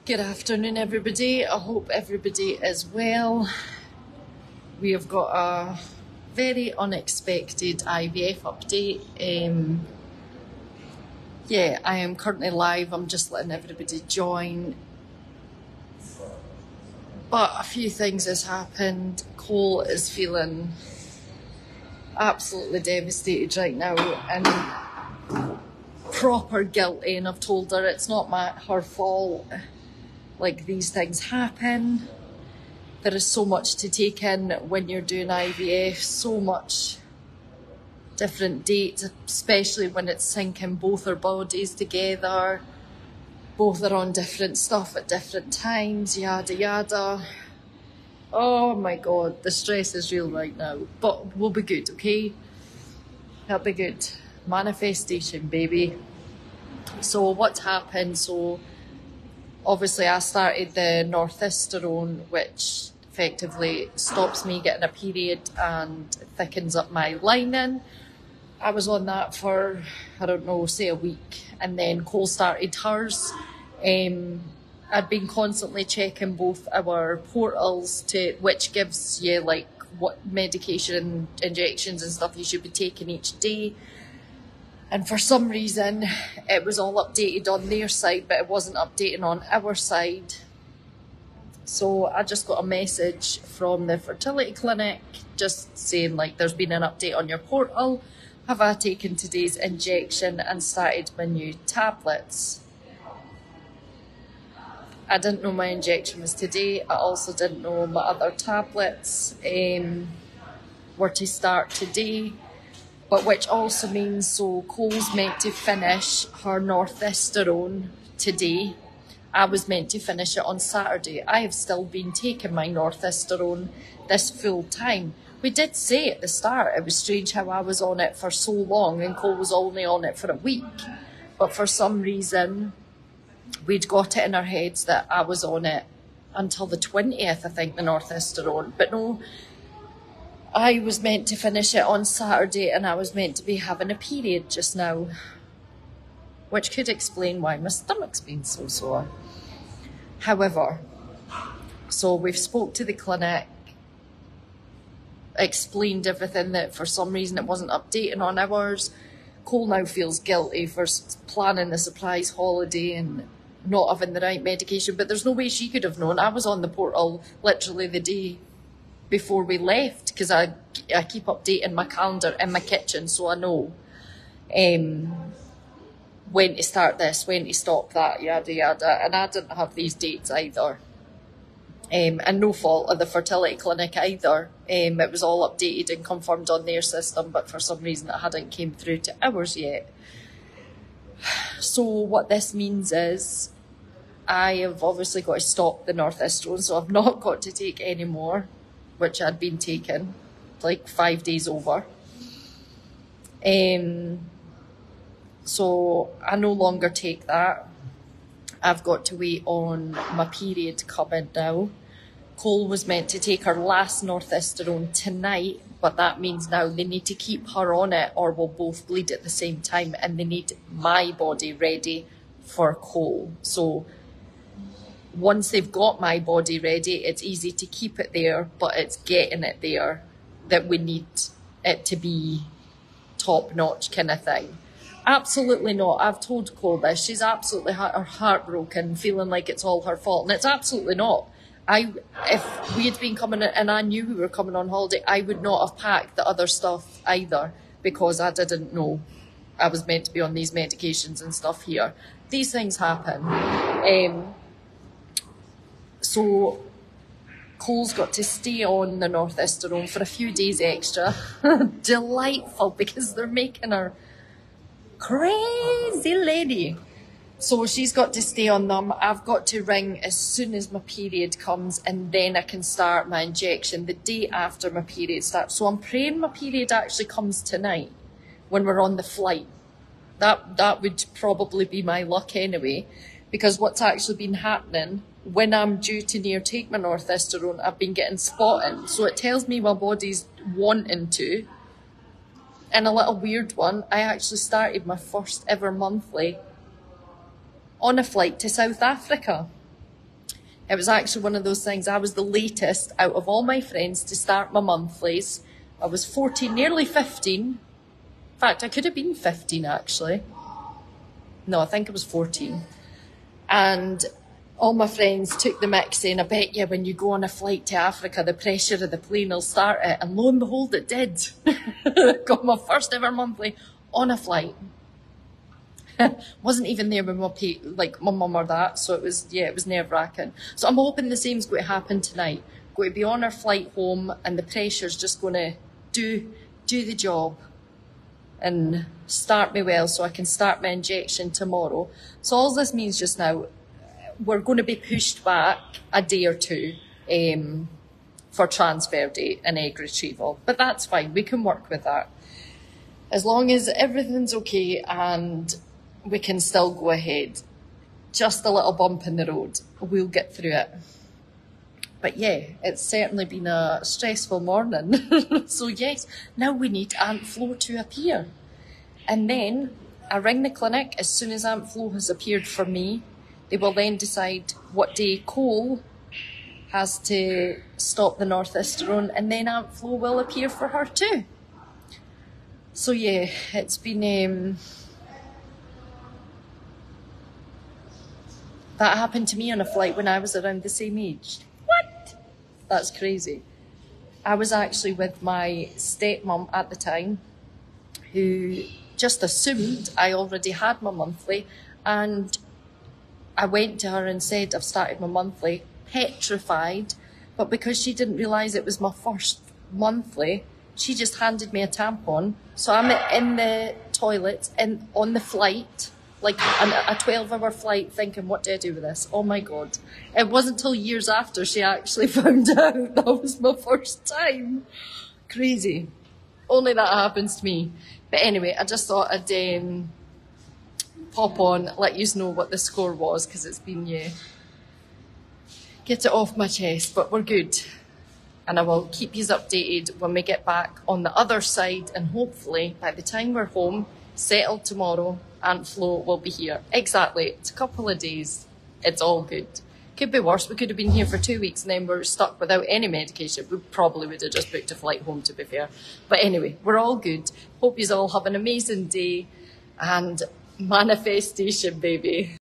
Good afternoon, everybody. I hope everybody is well. We have got a very unexpected IVF update. Yeah, I am currently live. I'm just letting everybody join. But a few things has happened. Cole is feeling absolutely devastated right now and proper guilty, and I've told her it's not her fault. Like, these things happen. There is so much to take in when you're doing IVF, so much different dates, especially when it's syncing both our bodies together. Both are on different stuff at different times, yada yada. Oh my God, the stress is real right now. But we'll be good, okay? That'll be good. Manifestation, baby. So what's happened? So obviously I started the northisterone, which effectively stops me getting a period and thickens up my lining. I was on that for, I don't know, say a week, and then Cole started hers. I'd been constantly checking both our portals, which gives you like what medication, injections and stuff you should be taking each day. And for some reason, it was all updated on their side, but it wasn't updating on our side. So I just got a message from the fertility clinic just saying, like, there's been an update on your portal. Have I taken today's injection and started my new tablets? I didn't know my injection was today. I also didn't know my other tablets were to start today. But which also means, so Cole's meant to finish her northisterone today. I was meant to finish it on Saturday. I have still been taking my northisterone this full time. We did say at the start, it was strange how I was on it for so long and Cole was only on it for a week. But for some reason, we'd got it in our heads that I was on it until the 20th, I think, the northisterone. But no, I was meant to finish it on Saturday and I was meant to be having a period just now, which could explain why my stomach's been so sore. However, so we've spoke to the clinic, explained everything, that for some reason it wasn't updating on ours. Cole now feels guilty for planning the surprise holiday and not having the right medication, but there's no way she could have known. I was on the portal literally the day before we left, because I keep updating my calendar in my kitchen, so I know when to start this, when to stop that, yada yada. And I didn't have these dates either, and no fault of the fertility clinic either. It was all updated and confirmed on their system, but for some reason it hadn't came through to ours yet. So what this means is I have obviously got to stop the northisterone, so I've not got to take any more, which I'd been taking like 5 days over. So I no longer take that. I've got to wait on my period coming now. Cole was meant to take her last northisterone tonight, but that means now they need to keep her on it or we'll both bleed at the same time, and they need my body ready for Cole. So once they've got my body ready, it's easy to keep it there, but it's getting it there that we need it to be top-notch kind of thing. Absolutely not. I've told Cole this. She's absolutely heartbroken, feeling like it's all her fault, and it's absolutely not. If we had been coming and I knew we were coming on holiday, I would not have packed the other stuff either, because I didn't know I was meant to be on these medications and stuff here. These things happen. So Cole's got to stay on the northisterone for a few days extra. Delightful, because they're making her crazy lady. So she's got to stay on them. I've got to ring as soon as my period comes, and then I can start my injection the day after my period starts. So I'm praying my period actually comes tonight when we're on the flight. That would probably be my luck anyway, because what's actually been happening, when I'm due to near take my northisterone, I've been getting spotting. So it tells me my body's wanting to. And a little weird one, I actually started my first ever monthly on a flight to South Africa. It was actually one of those things. I was the latest out of all my friends to start my monthlies. I was 14, nearly 15. In fact, I could have been 15 actually. No, I think I was 14. And all my friends took the mick saying, I bet you when you go on a flight to Africa, the pressure of the plane will start it. And lo and behold, it did. Got my first ever monthly on a flight. Wasn't even there with my mum or that, so it was nerve-wracking. So I'm hoping the same's going to happen tonight. Going to be on our flight home, and the pressure's just going to do the job and start me well, so I can start my injection tomorrow. So all this means just now, we're going to be pushed back a day or two for transfer date and egg retrieval, but that's fine. We can work with that as long as everything's okay and we can still go ahead. Just a little bump in the road. We'll get through it. But yeah, it's certainly been a stressful morning. So yes, now we need Aunt Flo to appear. And then I ring the clinic as soon as Aunt Flo has appeared for me. They will then decide what day Cole has to stop the northisterone, and then Aunt Flo will appear for her too. So yeah, it's been... that happened to me on a flight when I was around the same age. What? That's crazy. I was actually with my stepmom at the time, who just assumed I already had my monthly, and I went to her and said, I've started my monthly, petrified, but because she didn't realise it was my first monthly, she just handed me a tampon. So I'm in the toilet and on the flight, like a 12-hour flight, thinking, what do I do with this? Oh my God. It wasn't until years after she actually found out that was my first time. Crazy. Only that happens to me. But anyway, I just thought I'd pop on, let you know what the score was, because it's been, get it off my chest, but we're good. And I will keep you updated when we get back on the other side, and hopefully by the time we're home, settled tomorrow, Aunt Flo will be here. Exactly, it's a couple of days. It's all good. Could be worse. We could have been here for 2 weeks and then we're stuck without any medication. We probably would have just booked a flight home, to be fair. But anyway, we're all good. Hope you all have an amazing day, and manifestation, baby.